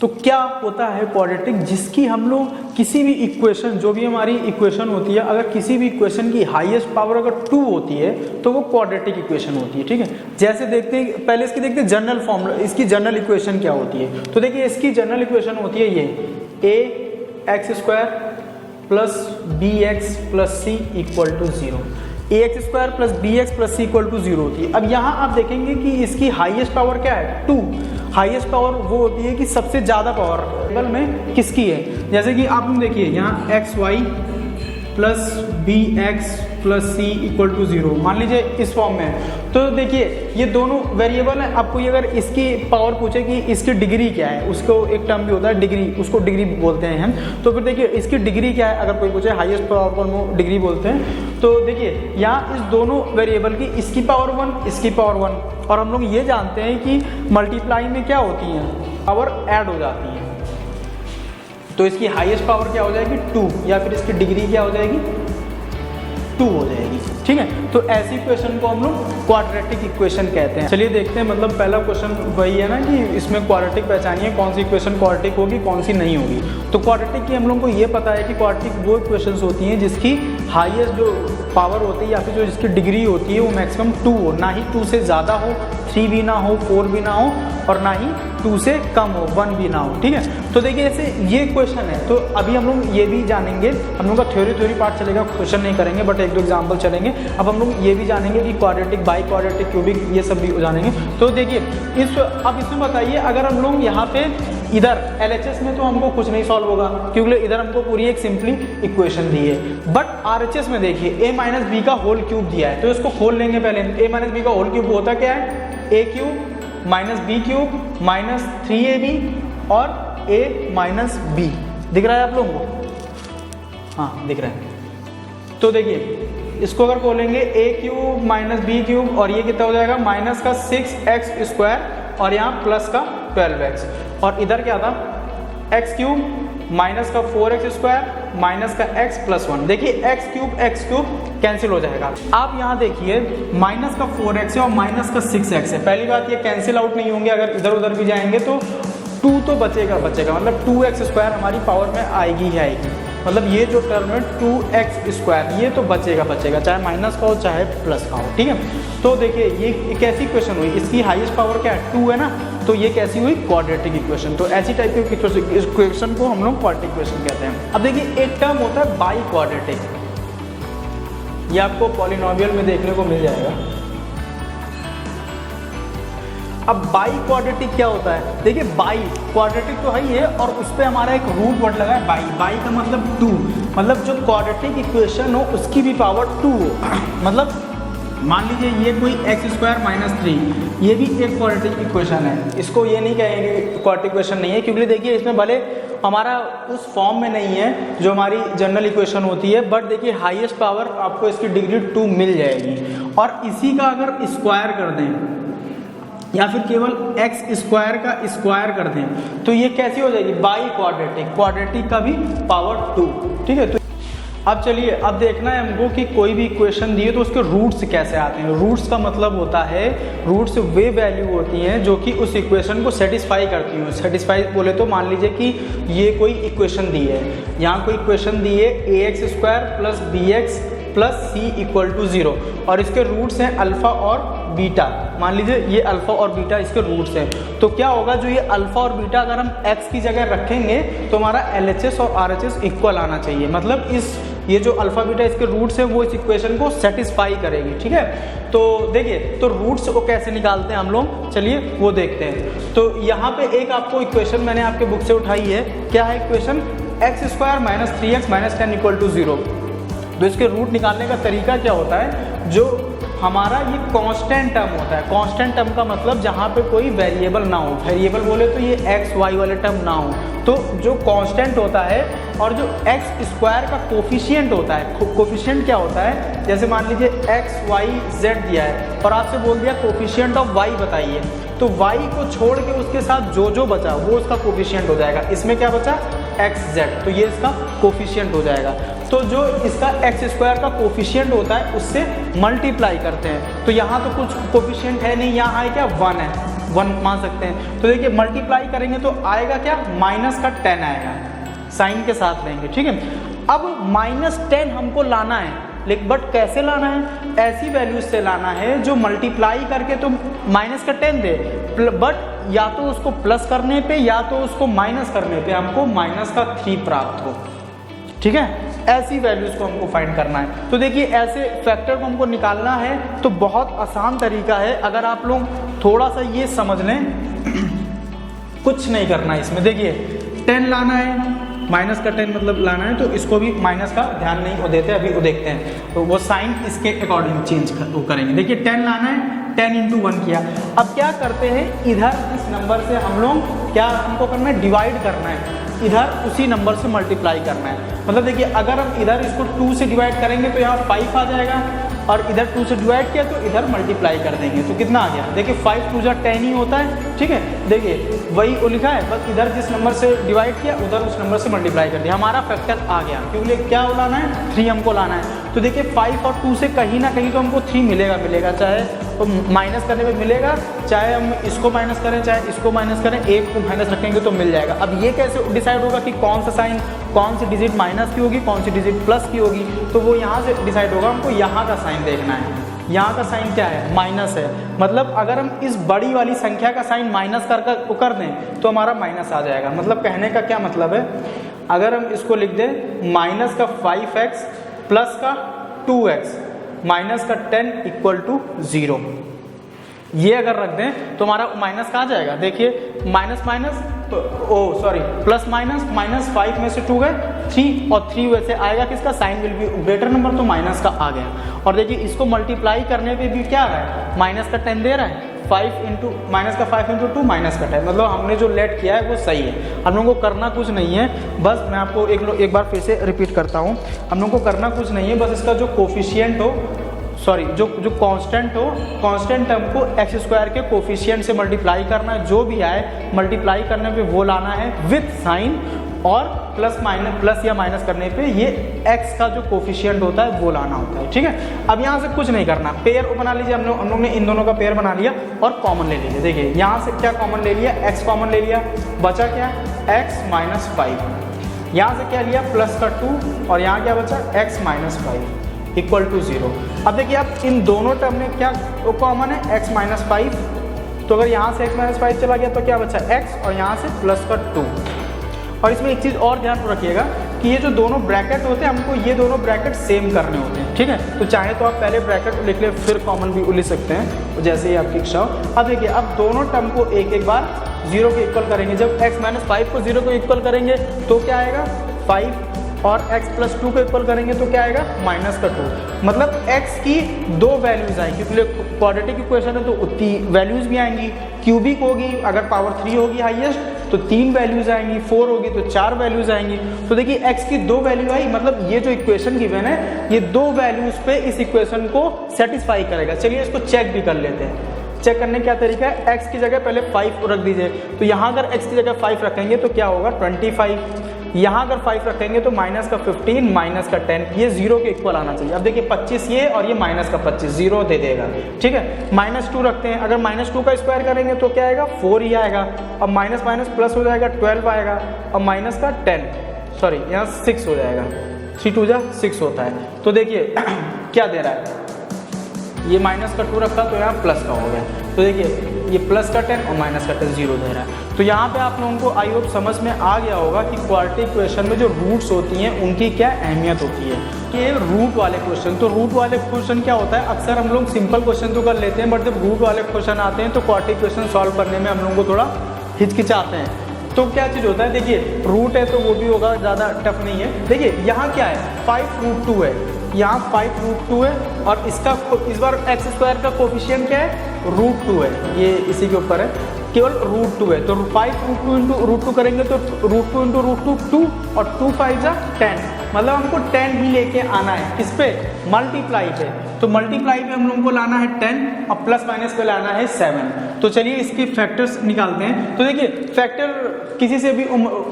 तो क्या होता है क्वाड्रेटिक, जिसकी हम लोग किसी भी इक्वेशन, जो भी हमारी इक्वेशन होती है, अगर किसी भी इक्वेशन की हाईएस्ट पावर अगर 2 होती है तो वो क्वाड्रेटिक इक्वेशन होती है। ठीक है, जैसे देखते हैं, पहले इसकी देखते हैं जनरल फॉर्मूला, इसकी जनरल इक्वेशन क्या होती है। तो देखिए इसकी जनरल इक्वेशन होती है ये ax² plus bx plus c equal to 0। ax² plus bx plus c equal to 0 होती है। अब यहाँ आप देखेंगे कि इसकी हाईएस्ट पावर क्या है, 2। हाईएस्ट पावर वो होती है कि सबसे ज़्यादा पावर टेबल में किसकी है। जैसे कि आप देखिए यहाँ xy plus bx plus c equal to 0 मान लीजिए इस फॉर्म में है। तो देखिए ये दोनों वेरिएबल हैं। आपको ये अगर इसकी पावर पूछे कि इसकी डिग्री क्या है, उसको एक टर्म भी होता है डिग्री, उसको डिग्री बोलते हैं हम। तो फिर देखिए इसकी डिग्री क्या है, अगर कोई पूछे हाईएस्ट पावर को हम डिग्री बोलते हैं। तो देखिए यहाँ इस दोनों वेरिएबल की इसकी पावर 1, इसकी पावर 1, और हम लोग ये जानते हैं कि मल्टीप्लाई में क्या होती है, पावर ऐड हो जाती है। तो इसकी हाईएस्ट पावर क्या हो जाएगी, 2, या फिर इसकी डिग्री क्या हो जाएगी, 2 हो जाएगी। ठीक है, तो ऐसी इक्वेशन को हम लोग क्वाड्रेटिक इक्वेशन कहते हैं। चलिए देखते हैं, मतलब पहला क्वेश्चन वही है ना कि इसमें क्वाड्रेटिक पहचानिए, कौन सी इक्वेशन क्वाड्रेटिक होगी, कौन सी नहीं होगी। तो क्वाड्रेटिक की हम लोग को ये पता है कि क्वाड्रेटिक वो इक्वेशंस होती हैं जिसकी हाईएस्ट जो पावर होती है या फिर जो जिसकी डिग्री होती है वो मैक्सिमम 2 हो, ना ही 2 से ज़्यादा हो, 3 भी ना हो, 4 भी ना हो, और ना ही 2 से कम हो, 1 भी ना हो। ठीक है, तो देखिए ऐसे ये क्वेश्चन है। तो अभी हम लोग ये भी जानेंगे, हम लोग का थ्योरी पार्ट चलेगा, क्वेश्चन नहीं करेंगे बट 1-2 एग्जाम्पल चलेंगे। अब हम लोग ये भी जानेंगे कि क्वाड्रेटिक, बाई क्वाड्रेटिक, क्यूबिक, ये सब भी जानेंगे। तो देखिए अब इसमें बताइए, अगर हम लोग यहाँ पे इधर LHS में तो हमको कुछ नहीं सॉल्व होगा क्योंकि इधर हमको पूरी एक सिंपली इक्वेशन दी है। बट RHS में देखिए a माइनस बी का होल क्यूब दिया है, तो इसको खोल लेंगे पहले। a माइनस बी का होल क्यूब होता क्या है, a cube minus B cube minus 3ab और a माइनस बी। दिख रहा है आप लोगों को? हाँ दिख रहा है। तो देखिए इसको अगर खोलेंगे a cube minus B cube, और ये कितना हो जाएगा, माइनस का 6x² और यहाँ प्लस का 12x, और इधर क्या था, x क्यूब माइनस का 4x² माइनस का x प्लस 1। देखिए x क्यूब कैंसिल हो जाएगा। आप यहाँ देखिए माइनस का 4x है और माइनस का 6x है। पहली बात ये कैंसिल आउट नहीं होंगे, अगर इधर उधर भी जाएंगे तो 2 तो बचेगा, मतलब 2x² हमारी पावर में आएगी ही आएगी। मतलब ये जो टर्म है 2x² ये तो बचेगा, चाहे माइनस का हो चाहे प्लस का हो। ठीक है, तो देखिए ये कैसी इक्वेशन हुई, इसकी हाईएस्ट पावर क्या है, 2 है ना, तो ये कैसी हुई, क्वाड्रेटिक इक्वेशन। तो ऐसी टाइप की इक्वेशन को हम लोग क्वाड्रेटिक इक्वेशन कहते हैं। अब देखिए एक टर्म होता है बाई क्वाड्रेटिक, ये आपको पॉलिनोमियल में देखने को मिल जाएगा। अब बाई क्वाड्रेटिक क्या होता है, देखिए बाई क्वाड्रेटिक तो है ही है, और उस पर हमारा एक रूट वर्ड लगा है बाई का मतलब 2, मतलब जो क्वाड्रेटिक इक्वेशन हो उसकी भी पावर 2 हो। मतलब मान लीजिए ये कोई x² माइनस 3, ये भी एक क्वाड्रेटिक इक्वेशन है। इसको ये नहीं कहेंगे क्वाड्रेटिक इक्वेशन नहीं है, क्योंकि देखिए इसमें भले हमारा उस फॉर्म में नहीं है जो हमारी जनरल इक्वेशन होती है, बट देखिए हाईएस्ट पावर आपको इसकी डिग्री 2 मिल जाएगी। और इसी का अगर स्क्वायर कर दें या फिर केवल x² का स्क्वायर कर दें तो ये कैसी हो जाएगी, बाई क्वाड्रेटिक का भी पावर 2। ठीक है, तो अब चलिए अब देखना है हमको कि कोई भी इक्वेशन दी है तो उसके रूट्स कैसे आते हैं। रूट्स का मतलब होता है, रूट्स वे वैल्यू होती हैं जो कि उस इक्वेशन को सेटिस्फाई करती हैं। सेटिस्फाई बोले तो मान लीजिए कि ये कोई इक्वेशन दी है, यहाँ कोई इक्वेशन दी है ax² plus bx plus c equal to 0, और इसके रूट्स हैं अल्फ़ा और बीटा। मान लीजिए ये अल्फ़ा और बीटा इसके रूट्स हैं। तो क्या होगा, जो ये अल्फ़ा और बीटा अगर हम x की जगह रखेंगे तो हमारा LHS और RHS इक्वल आना चाहिए। मतलब ये जो अल्फ़ा बीटा इसके रूट्स हैं वो इस इक्वेशन को सेटिस्फाई करेगी। ठीक है, तो देखिए तो रूट्स को कैसे निकालते हैं हम लोग, चलिए वो देखते हैं। तो यहाँ पे एक आपको इक्वेशन मैंने आपके बुक से उठाई है। क्या है equation, x² minus 3x minus 10 equal to 0। तो इसके रूट निकालने का तरीका क्या होता है, जो हमारा ये कांस्टेंट टर्म होता है। कांस्टेंट टर्म का मतलब जहाँ पे कोई वेरिएबल ना हो, वेरिएबल बोले तो ये x y वाले टर्म ना हो, तो जो कांस्टेंट होता है और जो x² का कोफिशिएंट होता है। कोफिशिएंट क्या होता है, जैसे मान लीजिए x y z दिया है और आपसे बोल दिया कोफिशिएंट ऑफ y बताइए, तो y को छोड़ के उसके साथ जो बचा वो उसका कोफिशिएंट हो जाएगा। इसमें क्या बचा, xz, तो ये इसका कोफिशिएंट हो जाएगा। तो जो इसका x² का कोफिशिएंट होता है उससे मल्टीप्लाई करते हैं। तो यहाँ तो कुछ कोफिशिएंट है नहीं, यहाँ है क्या, 1 है। 1 मान सकते हैं। तो देखिए मल्टीप्लाई करेंगे तो आएगा क्या, माइनस का 10 आएगा, साइन के साथ लेंगे, ठीक है। अब -10 हमको लाना है, लेकिन बट कैसे लाना है, ऐसी वैल्यूज से लाना है जो मल्टीप्लाई करके तो माइनस का 10 दे, बट या तो उसको प्लस करने पे या तो उसको माइनस करने पे हमको माइनस का 3 प्राप्त हो, ठीक है। ऐसी वैल्यूज को हमको फाइंड करना है। तो देखिए ऐसे फैक्टर को हमको निकालना है तो बहुत आसान तरीका है, अगर आप लोग थोड़ा सा ये समझ लें कुछ नहीं करना है इसमें। देखिए 10 लाना है, माइनस का 10 मतलब लाना है, तो इसको भी माइनस का ध्यान नहीं वो देते, अभी वो देखते हैं, तो वो साइन इसके अकॉर्डिंग चेंज वो करेंगे। देखिए 10 लाना है, 10 × 1 किया। अब क्या करते हैं, इधर इस नंबर से हम लोग क्या हमको करना है, डिवाइड करना है, इधर उसी नंबर से मल्टीप्लाई करना है। मतलब देखिए अगर हम इधर इसको 2 से डिवाइड करेंगे तो यहाँ 5 आ जाएगा, और इधर 2 से डिवाइड किया तो इधर मल्टीप्लाई कर देंगे तो कितना आ गया, देखिए 5 × 2 = 10 ही होता है, ठीक है। देखिए वही वो लिखा है, बस इधर जिस नंबर से डिवाइड किया उधर उस नंबर से मल्टीप्लाई कर दिया, हमारा फैक्टर आ गया। क्योंकि क्या लाना है, 3 हमको लाना है। तो देखिए 5 और 2 से कहीं ना कहीं तो हमको 3 मिलेगा, चाहे तो माइनस करने पे मिलेगा, चाहे हम इसको माइनस करें चाहे इसको माइनस करें, एक को माइनस रखेंगे तो मिल जाएगा। अब ये कैसे डिसाइड होगा कि कौन सा साइन, कौन सी डिजिट माइनस की होगी, कौन सी डिजिट प्लस की होगी, तो वो यहाँ से डिसाइड होगा। हमको यहाँ का साइन देखना है, यहाँ का साइन क्या है, माइनस है, मतलब अगर हम इस बड़ी वाली संख्या का साइन माइनस कर दें तो हमारा माइनस आ जाएगा। मतलब कहने का क्या मतलब है, अगर हम इसको लिख दें माइनस का 5x प्लस का 2x माइनस का 10 = 0, ये अगर रख दें तो हमारा माइनस का आ जाएगा। देखिए माइनस माइनस प्लस माइनस, -5 में से 2 गए 3, और 3 वैसे आएगा किसका, sign will be greater number, तो माइनस का आ गया। और देखिए इसको मल्टीप्लाई करने पे भी क्या आ रहा है, माइनस का 10 दे रहा है, माइनस का 5 × 2 माइनस का 10, मतलब हमने जो लेट किया है वो सही है। हम लोगों को करना कुछ नहीं है, बस मैं आपको एक बार फिर से रिपीट करता हूँ, हम लोगों को करना कुछ नहीं है, बस इसका जो कोफिशिएंट हो, जो कांस्टेंट हो, कांस्टेंट टर्म को x² के कोफिशिएंट से मल्टीप्लाई करना है, जो भी आए मल्टीप्लाई करने पे वो लाना है विथ साइन, और प्लस या माइनस करने पे ये x का जो कोफिशिएंट होता है वो लाना होता है, ठीक है। अब यहाँ से कुछ नहीं करना, पेयर बना लीजिए, हम लोग ने इन दोनों का पेयर बना लिया और कॉमन ले लीजिए। देखिए यहाँ से क्या कॉमन ले लिया, x कॉमन ले लिया, बचा क्या, x - 5, यहाँ से क्या लिया, प्लस का 2, और यहाँ क्या बचा, x - 5 = 0। अब देखिए अब इन दोनों टर्म में क्या वो कॉमन है, x - 5, तो अगर यहाँ से x - 5 चला गया तो क्या बचा, x, और यहाँ से प्लस का 2। और इसमें एक चीज़ और ध्यान रखिएगा कि ये जो दोनों ब्रैकेट होते हैं हमको ये दोनों ब्रैकेट सेम करने होते हैं, ठीक है। तो चाहे तो आप पहले ब्रैकेट लिख ले फिर कॉमन भी लिख सकते हैं, जैसे ही आपकी इच्छा हो। अब देखिए अब दोनों टर्म को एक बार 0 के इक्वल करेंगे। जब x - 5 को 0 को इक्वल करेंगे तो क्या आएगा, 5, और x + 2 को इक्वल करेंगे तो क्या आएगा, -2। मतलब x की 2 वैल्यूज आएंगी, क्योंकि क्वाड्रेटिक इक्वेशन है तो उतनी वैल्यूज भी आएंगी। क्यूबिक होगी, अगर पावर 3 होगी हाईएस्ट तो 3 वैल्यूज आएंगी, 4 होगी तो 4 वैल्यूज आएंगी। तो देखिए x की 2 वैल्यू आई, मतलब ये जो इक्वेशन गिवन है ये 2 वैल्यूज पे इस इक्वेशन को सेटिस्फाई करेगा। चलिए इसको चेक भी कर लेते हैं। चेक करने का क्या तरीका है, x की जगह पहले 5 रख दीजिए, तो यहाँ अगर x की जगह 5 रखेंगे तो क्या होगा, 25, यहाँ अगर 5 रखेंगे तो माइनस का 15 माइनस का 10, ये 0 के इक्वल आना चाहिए। अब देखिए 25 ये और ये माइनस का 25, 0 दे देगा, ठीक है। -2 रखते हैं, अगर -2 का स्क्वायर करेंगे तो क्या आएगा, 4 ही आएगा। अब माइनस माइनस प्लस हो जाएगा, 12 आएगा, और माइनस का 10 यहाँ 6 हो जाएगा, 3 × 2 = 6 होता है। तो देखिए क्या दे रहा है, ये माइनस का 2 रखा तो यहाँ प्लस का हो गया, तो देखिए ये प्लस का 10 और माइनस का 10 0 दे रहा है। तो यहाँ पे आप लोगों को आई होप समझ में आ गया होगा कि क्वाड्रेटिक इक्वेशन में जो रूट्स होती हैं उनकी क्या अहमियत होती है। ये रूट वाले क्वेश्चन, तो रूट वाले क्वेश्चन क्या होता है, अक्सर हम लोग सिंपल क्वेश्चन तो कर लेते हैं, बट जब रूट वाले क्वेश्चन आते हैं तो क्वाड्रेटिक इक्वेशन सॉल्व करने में हम लोगों को थोड़ा हिचकिचाते हैं। तो क्या चीज़ होता है, देखिए रूट है तो वो भी होगा, ज़्यादा टफ नहीं है। देखिए यहाँ क्या है, 5√2 है, यहाँ 5√2 है, और इसका इस बार x² का कोफिशिएंट क्या है, √2 है, ये इसी के ऊपर है, केवल √2 है। तो 5√2 × √2 करेंगे तो √2 × √2 2, और 2 × 5 = 10, मतलब हमको 10 ही लेके आना है, किस पे, मल्टीप्लाई पे। तो मल्टीप्लाई पे हम लोगों को लाना है 10, और प्लस माइनस पे लाना है 7। तो चलिए इसके फैक्टर्स निकालते हैं। तो देखिए फैक्टर किसी से भी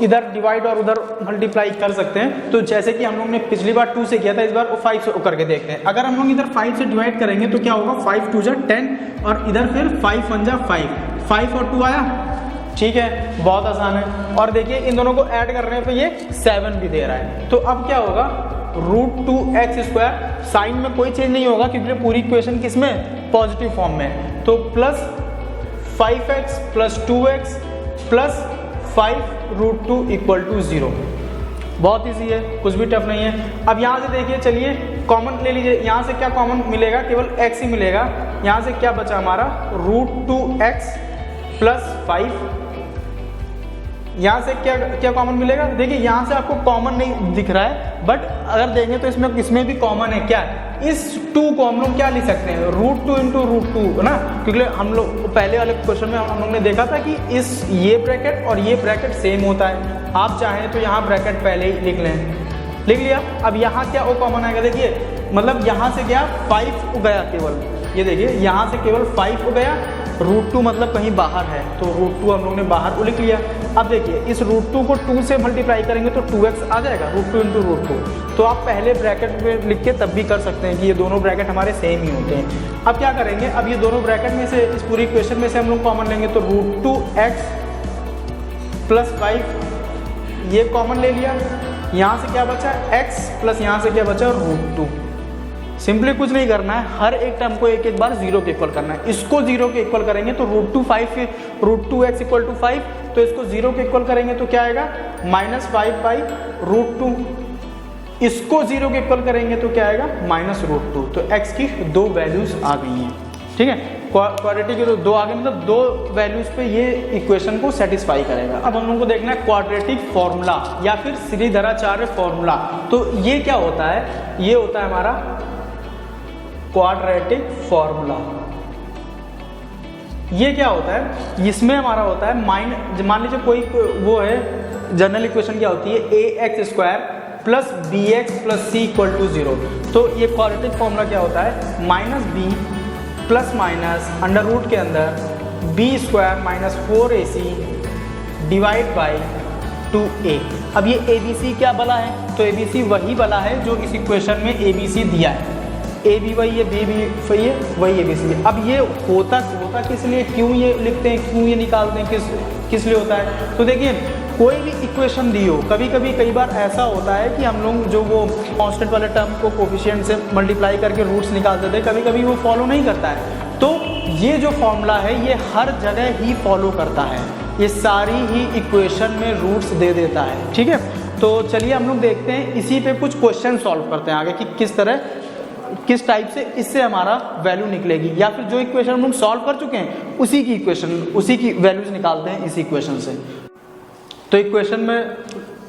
इधर डिवाइड और उधर मल्टीप्लाई कर सकते हैं। तो जैसे कि हम लोग ने पिछली बार 2 से किया था, इस बार 5 से करके देखते हैं। अगर हम लोग इधर 5 से डिवाइड करेंगे तो क्या होगा, 5 × 2 = 10, और इधर फिर 5 × 1 = 5, 5 और 2 आया, ठीक है, बहुत आसान है। और देखिए इन दोनों को ऐड करने पे ये 7 भी दे रहा है। तो अब क्या होगा, √2x², साइन में कोई चेंज नहीं होगा क्योंकि पूरी इक्वेशन किस में, पॉजिटिव फॉर्म में। तो plus 5x plus 2x plus 5√2 = 0। बहुत ईजी है, कुछ भी टफ नहीं है। अब यहाँ से देखिए, चलिए कॉमन ले लीजिए। यहाँ से क्या कॉमन मिलेगा, केवल x ही मिलेगा। यहाँ से क्या बचा हमारा, √2x प्लस 5। यहाँ से क्या कॉमन मिलेगा, देखिए यहाँ से आपको कॉमन नहीं दिख रहा है, बट अगर देखें तो इसमें भी कॉमन है। क्या, इस 2 को हम लोग क्या लिख सकते हैं, √2 × √2 है ना, क्योंकि हम लोग पहले वाले क्वेश्चन में हम लोग ने देखा था कि ये ब्रैकेट और ये ब्रैकेट सेम होता है। आप चाहें तो यहाँ ब्रैकेट पहले ही लिख लें, लिख लिया। अब यहाँ क्या वो कॉमन आएगा, देखिए मतलब यहाँ से क्या 5 गया केवल, ये देखिए यहाँ से केवल 5 गया, √2 मतलब कहीं बाहर है, तो √2 हम लोग ने बाहर लिख लिया। अब देखिए इस √2 को 2 से मल्टीप्लाई करेंगे तो 2x आ जाएगा, √2 × √2। तो आप पहले ब्रैकेट में लिख के तब भी कर सकते हैं कि ये दोनों ब्रैकेट हमारे सेम ही होते हैं। अब क्या करेंगे, अब ये दोनों ब्रैकेट में से इस पूरी इक्वेशन में से हम लोग कॉमन लेंगे, तो √2x प्लस 5 ये कॉमन ले लिया। यहाँ से क्या बचा, x प्लस यहाँ से क्या बचा, √2। सिंपली कुछ नहीं करना है, हर एक टर्म को एक बार 0 के इक्वल करना है। इसको 0 के इक्वल करेंगे तो √2x = 5, तो इसको 0 के इक्वल करेंगे तो क्या आएगा, -5/√2। इसको 0 के इक्वल करेंगे तो क्या आएगा, -√2। तो x की 2 वैल्यूज आ गई हैं, ठीक है। क्वाड्रेटिक के तो 2 आ गए, मतलब 2 वैल्यूज पे ये इक्वेशन को सेटिस्फाई करेगा। अब हम लोग को देखना है क्वाड्रेटिक फॉर्मूला या फिर श्रीधराचार्य फॉर्मूला। तो ये क्या होता है, ये होता है हमारा क्वाड्रेटिक फॉर्मूला। ये क्या होता है, इसमें हमारा होता है मान लीजिए कोई वो है, जनरल इक्वेशन क्या होती है, ax² plus bx plus c = 0। तो ये क्वाड्रेटिक फॉर्मूला क्या होता है, -b plus minus under root के अंदर b² - 4ac divide by 2a। अब ये abc क्या बला है, तो abc वही बला है जो इस इक्वेशन में abc दिया है। a भी वही है, b भी वही है, वही abc है। अब ये होता किस लिए, क्यों ये लिखते हैं, क्यों ये निकालते हैं, किस लिए होता है। तो देखिए कोई भी इक्वेशन दी हो, कई बार ऐसा होता है कि हम लोग जो वो कांस्टेंट वाले टर्म को कोफिशिएंट से मल्टीप्लाई करके रूट्स निकाल देते हैं, कभी वो फॉलो नहीं करता है। तो ये जो फॉर्मूला है ये हर जगह ही फॉलो करता है, ये सारी ही इक्वेशन में रूट्स दे देता है, ठीक है। तो चलिए हम लोग देखते हैं, इसी पे कुछ क्वेश्चन सॉल्व करते हैं आगे कि किस टाइप से इससे हमारा वैल्यू निकलेगी, या फिर जो इक्वेशन हम लोग सॉल्व कर चुके हैं उसी की वैल्यूज निकालते हैं इस इक्वेशन से। तो इक्वेशन में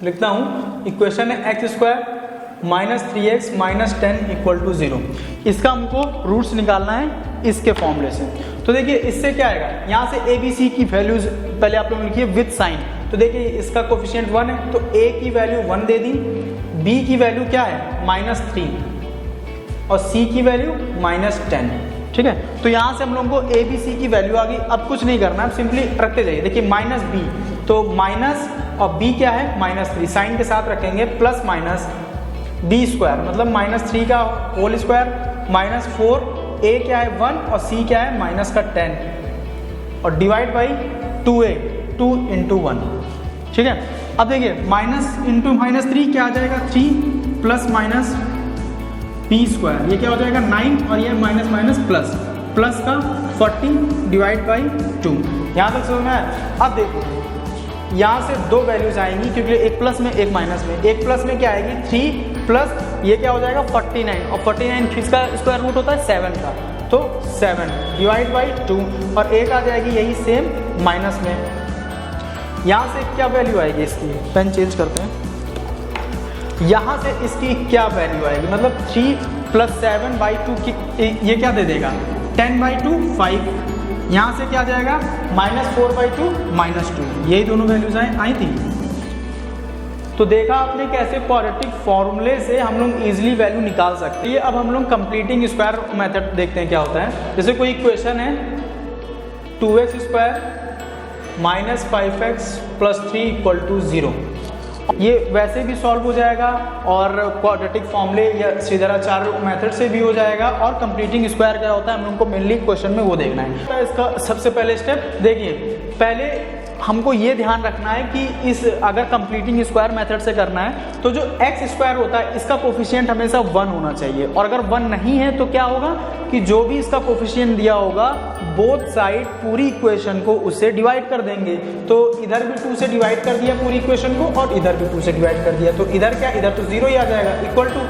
लिखता हूँ, इक्वेशन है x² - 3x - 10 = 0। इसका हमको रूट्स निकालना है इसके फॉर्मूले से। तो देखिए इससे क्या आएगा, यहाँ से abc की वैल्यूज पहले आप लोग लिखिए विद साइन। तो देखिए इसका कोफिशिएंट 1 है, तो a की वैल्यू 1 दे दी, b की वैल्यू क्या है -3 और c की वैल्यू -10, ठीक है। तो यहाँ से हम लोगों को abc की वैल्यू आ गई। अब कुछ नहीं करना, आप सिंपली रखते जाइए। देखिए -b, तो माइनस और b क्या है, -3, साइन के साथ रखेंगे, प्लस माइनस b² मतलब -3 का होल स्क्वायर -4, a क्या है 1 और c क्या है -10 और डिवाइड बाई 2a, 2 × 1, ठीक है। अब देखिए माइनस इंटू -3 क्या आ जाएगा, 3 प्लस माइनस b², ये क्या हो जाएगा 9 और ये माइनस प्लस का 40 डिवाइड बाई 2। यहाँ तक समझ में आया। अब देखो यहाँ से 2 वैल्यूज आएंगी, क्योंकि एक प्लस में एक माइनस में। एक प्लस में क्या आएगी 3 प्लस ये क्या हो जाएगा 49, और 49 किसका स्क्वायर रूट होता है 7 का, तो 7 डिवाइड बाई 2 और एक आ जाएगी यही सेम माइनस में। यहाँ से क्या वैल्यू आएगी इसकी, पेन चेंज करते हैं। यहाँ से इसकी क्या वैल्यू आएगी, मतलब 3 + 7/2 की ये क्या दे देगा 10/2 5। यहाँ से क्या जाएगा -4/2 -2, यही दोनों वैल्यूज आई थी। तो देखा आपने कैसे क्वाड्रेटिक फॉर्मूले से हम लोग इजीली वैल्यू निकाल सकते हैं। अब हम लोग कंप्लीटिंग स्क्वायर मेथड देखते हैं क्या होता है। जैसे कोई इक्वेशन है 2x² - 5x + 3 = 0, ये वैसे भी सॉल्व हो जाएगा और क्वाड्रेटिक फॉर्मूले या सीधाचार मेथड से भी हो जाएगा। और कंप्लीटिंग स्क्वायर क्या होता है हम लोग को मेनली क्वेश्चन में वो देखना है। इसका सबसे पहले स्टेप देखिए, पहले हमको ये ध्यान रखना है कि इस अगर कंप्लीटिंग स्क्वायर मेथड से करना है तो जो एक्स स्क्वायर होता है इसका कोफिशिएंट हमेशा 1 होना चाहिए। और अगर 1 नहीं है तो क्या होगा कि जो भी इसका कोफिशिएंट दिया होगा बोथ साइड पूरी इक्वेशन को उससे डिवाइड कर देंगे। तो इधर भी 2 से डिवाइड कर दिया पूरी इक्वेशन को और इधर भी 2 से डिवाइड कर दिया, तो इधर क्या, इधर तो 0 ही आ जाएगा, इक्वल टू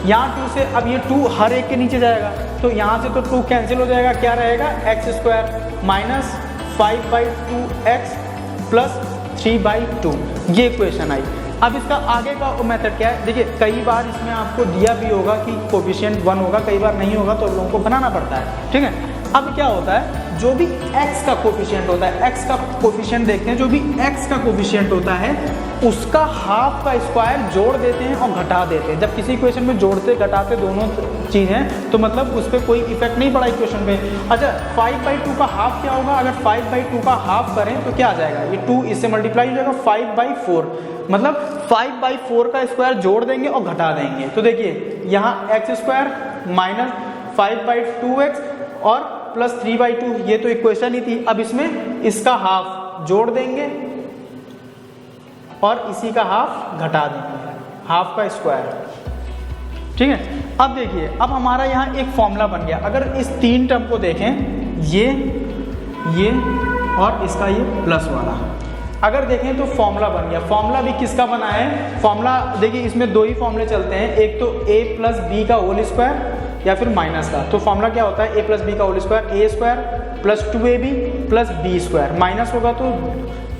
यहाँ 2 से अब ये 2 हर एक के नीचे जाएगा तो यहाँ से तो 2 कैंसिल हो जाएगा, क्या रहेगा x square minus 5/2x plus 3/2, ये इक्वेशन आई। अब इसका आगे का मेथड क्या है, देखिए कई बार इसमें आपको दिया भी होगा कि कोफिशिएंट 1 होगा, कई बार नहीं होगा तो लोगों को बनाना पड़ता है, ठीक है। अब क्या होता है, जो भी x का कोफिशिएंट होता है, x का कोफिशिएंट देखते हैं, जो भी x का कोफिशिएंट होता है उसका हाफ का स्क्वायर जोड़ देते हैं और घटा देते हैं। जब किसी इक्वेशन में जोड़ते घटाते दोनों चीज़ें तो मतलब उस पर कोई इफेक्ट नहीं पड़ा इक्वेशन पे। अच्छा 5/2 का हाफ क्या होगा, अगर 5/2 का हाफ करें तो क्या आ जाएगा, ये 2 इससे मल्टीप्लाई हो जाएगा 5/4, मतलब 5/4 का स्क्वायर जोड़ देंगे और घटा देंगे। तो देखिए यहाँ एक्स स्क्वायर माइनस 5/2x और प्लस 3/2, ये तो इक्वेशन ही थी। अब इसमें इसका हाफ जोड़ देंगे और इसी का हाफ घटा देंगे, हाफ का स्क्वायर, ठीक है। अब देखिए अब हमारा यहाँ एक फॉर्मूला बन गया। अगर इस 3 टर्म को देखें, ये और इसका ये प्लस वाला, अगर देखें तो फॉर्मूला बन गया। फॉर्मूला भी किसका बना है, फॉर्मूला देखिए इसमें 2 ही फॉर्मूले चलते हैं, एक तो a प्लस बी का होल स्क्वायर या फिर माइनस का। तो फॉर्मूला क्या होता है, a प्लस बी का whole square, a square plus 2ab plus b square, minus होगा तो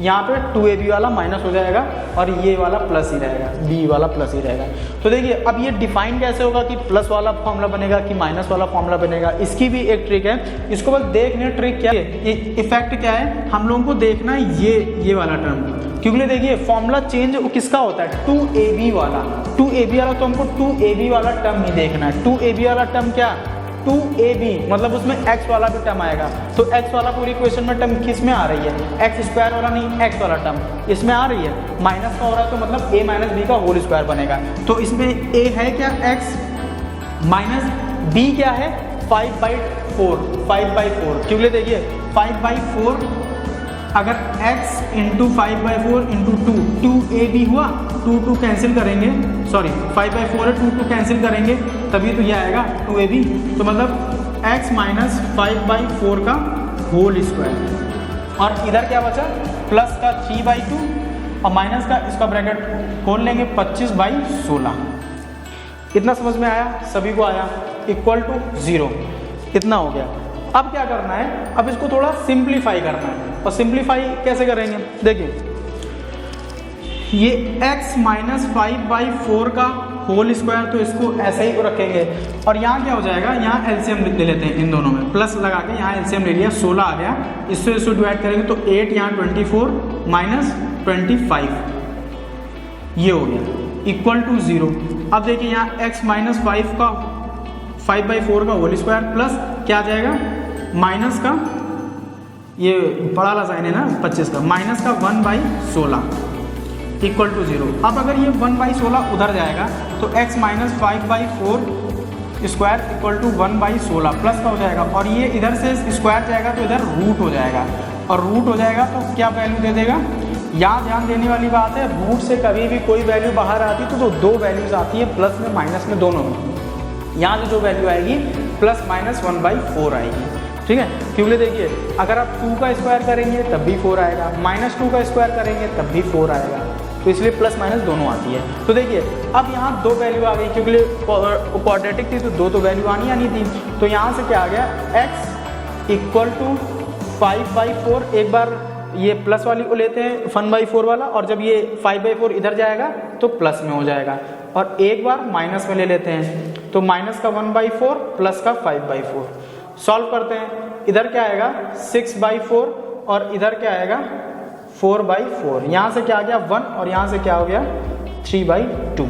यहाँ पे 2ab वाला माइनस हो जाएगा और ये वाला प्लस ही रहेगा, b वाला प्लस ही रहेगा। तो देखिए अब ये डिफाइन कैसे होगा कि प्लस वाला फॉर्मूला बनेगा कि माइनस वाला फॉर्मूला बनेगा, इसकी भी एक ट्रिक है। इसको बस देखने ट्रिक क्या है, इफेक्ट क्या है, हम लोगों को देखना है ये वाला टर्म, क्योंकि देखिए फॉर्मूला चेंज किसका होता है, 2ab वाला। 2ab वाला तो हमको 2ab वाला टर्म ही देखना है। 2ab वाला टर्म क्या, 2ab मतलब उसमें x वाला भी टर्म आएगा। तो x वाला पूरी इक्वेशन में टर्म किस में आ रही है, एक्स स्क्वायर वाला नहीं, x वाला टर्म इसमें आ रही है, माइनस का हो रहा है तो मतलब a माइनस बी का होल स्क्वायर बनेगा। तो इसमें a है क्या x माइनस b क्या है 5/4, क्योंकि देखिए 5/4 अगर x इंटू 5/4 इंटू 2ab हुआ, 2 कैंसिल करेंगे, सॉरी 5/4 है 2 कैंसिल करेंगे तभी तो ये आएगा 2ab। तो मतलब x माइनस 5/4 का होल स्क्वायर और इधर क्या बचा प्लस का 3/2 और माइनस का, इसका ब्रैकेट खोल लेंगे 25/16। इतना समझ में आया, सभी को आया, इक्वल टू 0, इतना हो गया। अब क्या करना है, अब इसको थोड़ा सिंप्लीफाई करना है। और सिंप्लीफाई कैसे करेंगे, देखिए ये x माइनस 5/4 का होल स्क्वायर, तो इसको ऐसे ही रखेंगे और यहाँ क्या हो जाएगा, यहाँ एलसीएम ले लेते हैं इन दोनों में, प्लस लगा के यहाँ एलसीएम ले लिया, 16 आ गया, इससे इसको डिवाइड करेंगे तो 8 यहाँ 24 माइनस 25 ये हो गया, इक्वल टू 0। अब देखिए यहाँ x माइनस 5/4 का होल स्क्वायर प्लस क्या आ जाएगा, माइनस का ये बड़ा वाला साइन है ना 25 का, माइनस का 1/16 इक्वल टू 0। अब अगर ये 1/16 उधर जाएगा तो x minus 5/4 square equal to 1/16 plus का हो जाएगा, और ये इधर से स्क्वायर जाएगा तो इधर रूट हो जाएगा, और रूट हो जाएगा तो क्या वैल्यू दे देगा। यहाँ ध्यान देने वाली बात है, रूट से कभी भी कोई वैल्यू बाहर आती है तो 2 वैल्यूज आती है, प्लस में माइनस में दोनों में। यहाँ जो वैल्यू आएगी प्लस माइनस 1/4 आएगी, ठीक है। क्योंकि देखिए अगर आप 2 का स्क्वायर करेंगे तब भी 4 आएगा, माइनस 2 का स्क्वायर करेंगे तब भी 4 आएगा, तो इसलिए प्लस माइनस दोनों आती है। तो देखिए अब यहाँ 2 वैल्यू आ गई, क्योंकि क्वाड्रेटिक थी तो 2 वैल्यू आनी थी। तो यहाँ से क्या आ गया, x इक्वल टू 5/4, एक बार ये प्लस वाली को लेते हैं 1/4 वाला, और जब ये 5/4 इधर जाएगा तो प्लस में हो जाएगा, और एक बार माइनस में ले लेते हैं तो माइनस का 1/4 प्लस का 5/4। सॉल्व करते हैं, इधर क्या आएगा 6/4 और इधर क्या आएगा 4/4। यहाँ से क्या आ गया 1 और यहाँ से क्या हो गया 3/2।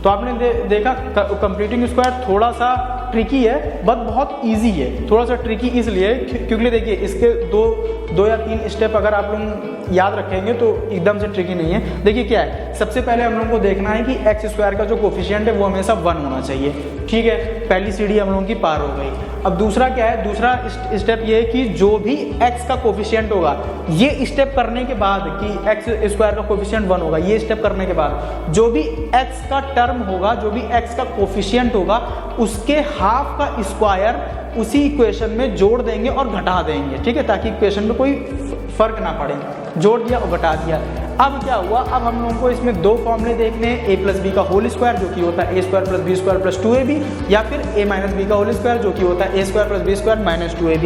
तो आपने देखा कंप्लीटिंग स्क्वायर थोड़ा सा ट्रिकी है बट बहुत इजी है। थोड़ा सा ट्रिकी इसलिए क्योंकि देखिए इसके दो या तीन स्टेप अगर आप लोग याद रखेंगे तो एकदम से ट्रिकी नहीं है। देखिए क्या है, सबसे पहले हम लोगों को देखना है कि एक्स स्क्वायर का जो कोफिशिएंट है वो हमेशा 1 होना चाहिए, ठीक है। पहली सीढ़ी हम लोगों की पार हो गई। अब दूसरा क्या है, दूसरा स्टेप ये है कि जो भी x का कोफिशिएंट होगा, ये स्टेप करने के बाद कि एक्स स्क्वायर का कोफिशिएंट 1 होगा, ये स्टेप करने के बाद जो भी x का टर्म होगा, जो भी x का कोफिशिएंट होगा, उसके हाफ का स्क्वायर उसी इक्वेशन में जोड़ देंगे और घटा देंगे, ठीक है, ताकि इक्वेशन में कोई फर्क ना पड़े। जोड़ दिया और घटा दिया। अब क्या हुआ, अब हम लोगों को इसमें दो फॉर्मूले देखने हैं, a प्लस बी का होल स्क्वायर जो कि होता है a square plus B square plus 2ab, या फिर a माइनस बी का होल स्क्वायर जो कि होता है a square plus B square minus 2ab।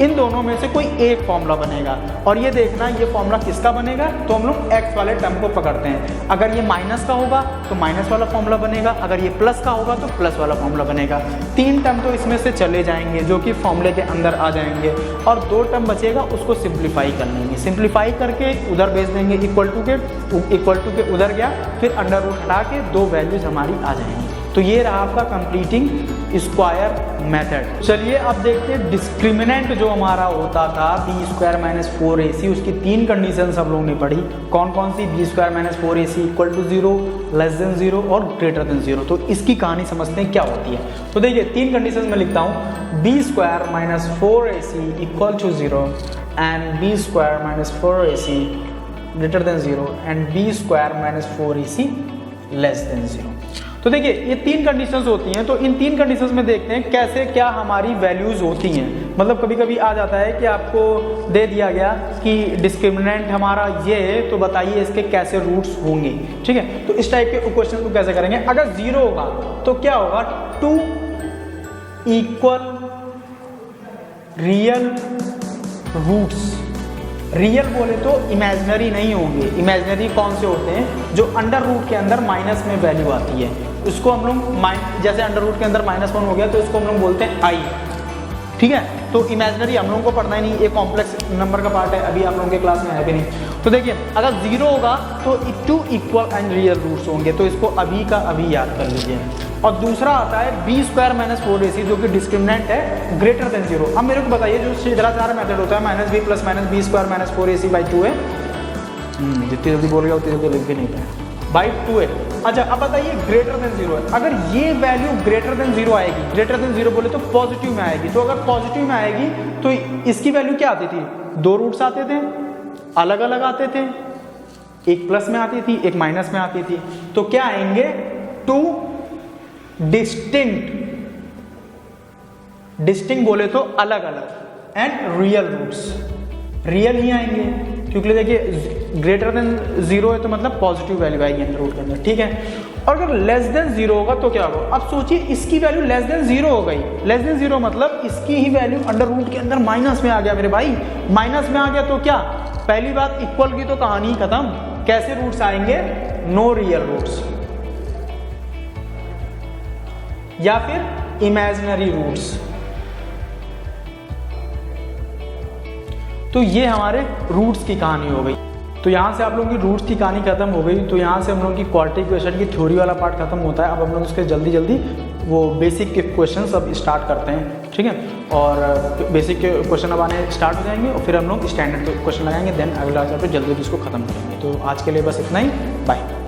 इन दोनों में से कोई एक फॉर्मूला बनेगा और ये देखना ये फॉर्मूला किसका बनेगा, तो हम लोग x वाले टर्म को पकड़ते हैं। अगर ये माइनस का होगा तो माइनस वाला फॉर्मूला बनेगा, अगर ये प्लस का होगा तो प्लस वाला फॉर्मूला बनेगा। 3 टर्म तो इसमें से चले जाएंगे जो कि फॉर्मूले के अंदर आ जाएंगे और 2 टर्म बचेगा, उसको सिंप्लीफाई कर लेंगे। सिंप्लीफाई करके उधर भेज देंगे, इक्वल टू के उधर गया, फिर अंडर रूट हटा के 2 वैल्यूज हमारी आ जाएंगी। तो ये रहा आपका कंप्लीटिंग स्क्वायर मेथड। चलिए अब देखते हैं डिस्क्रिमिनेंट जो हमारा होता था बी स्क्वायर माइनस 4ac, उसकी 3 कंडीशंस हम लोगों ने पढ़ी। कौन कौन सी, B square minus 4ac equal to 0, less than 0 और ग्रेटर देन 0। तो इसकी कहानी समझते हैं क्या होती है। तो देखिए 3 कंडीशंस में लिखता हूँ, B square minus 4ac equal to 0 and B square minus 4ac greater than 0 and B square minus 4ac less than 0। तो देखिए ये 3 कंडीशंस होती हैं। तो इन 3 कंडीशंस में देखते हैं कैसे क्या हमारी वैल्यूज होती हैं। मतलब कभी कभी आ जाता है कि आपको दे दिया गया कि डिस्क्रिमिनेंट हमारा ये है, तो बताइए इसके कैसे रूट्स होंगे, ठीक है। तो इस टाइप के क्वेश्चन को कैसे करेंगे। अगर 0 होगा तो क्या होगा, 2 इक्वल रियल रूट्स। रियल बोले तो इमेजिनरी नहीं होंगे। इमेजिनरी कौन से होते हैं, जो अंडर रूट के अंदर माइनस में वैल्यू आती है, उसको हम लोग जैसे अंडर रूट के अंदर -1 हो गया तो इसको हम लोग बोलते हैं i, ठीक है। तो इमेजिनरी हम लोगों को पढ़ना ही नहीं, ये कॉम्प्लेक्स नंबर का पार्ट है, अभी आप लोगों के क्लास में है भी नहीं। तो देखिए अगर 0 होगा तो 2 इक्वल एंड रियल रूट्स होंगे, तो इसको अभी का अभी याद कर लीजिए। और दूसरा आता है बी स्क्वायर माइनस 4ac जो कि डिस्क्रिमिनेंट है ग्रेटर देन 0। अब मेरे को बताइए जो सीधा मेथड होता है minus B plus minus B square minus 4ac by 2 है, जितनी जल्दी बोल गया उतनी जल्दी लिख भी नहीं पाया, बाई 2 है। अच्छा अब बताइए ग्रेटर देन 0 है। अगर ये वैल्यू ग्रेटर देन 0 आएगी, ग्रेटर देन 0 बोले तो पॉजिटिव में आएगी। तो अगर पॉजिटिव में आएगी तो इसकी वैल्यू क्या आती थी, 2 रूट्स आते थे, अलग अलग आते थे, एक प्लस में आती थी एक माइनस में आती थी। तो क्या आएंगे, 2 डिस्टिंक्ट बोले तो अलग अलग एंड रियल रूट्स, रियल ही आएंगे क्योंकि देखिए ग्रेटर देन 0 है तो मतलब पॉजिटिव वैल्यू आएगी अंडर रूट के अंदर, ठीक है। और अगर लेस देन 0 होगा तो क्या होगा। अब सोचिए इसकी वैल्यू लेस देन 0 हो गई, लेस देन 0 मतलब इसकी ही वैल्यू अंडर रूट के अंदर माइनस में आ गया मेरे भाई, माइनस में आ गया तो क्या, पहली बात इक्वल की तो कहानी खत्म। कैसे रूट्स आएंगे, नो रियल रूट्स या फिर इमेजिनरी रूट्स। तो ये हमारे रूट्स की कहानी हो गई। तो यहाँ से आप लोगों की रूट्स की कहानी खत्म हो गई। तो यहाँ से हम लोगों की क्वाड्रेटिक इक्वेशन की थ्योरी वाला पार्ट खत्म होता है। अब हम लोग उसके जल्दी जल्दी वो बेसिक के क्वेश्चन अब स्टार्ट करते हैं, ठीक है। और बेसिक के क्वेश्चन अब आने स्टार्ट हो जाएंगे और फिर हम लोग स्टैंडर्ड क्वेश्चन लगाएंगे, देन अगला चैप्टर जल्दी जल्दी इसको खत्म करेंगे। तो आज के लिए बस इतना ही, बाय।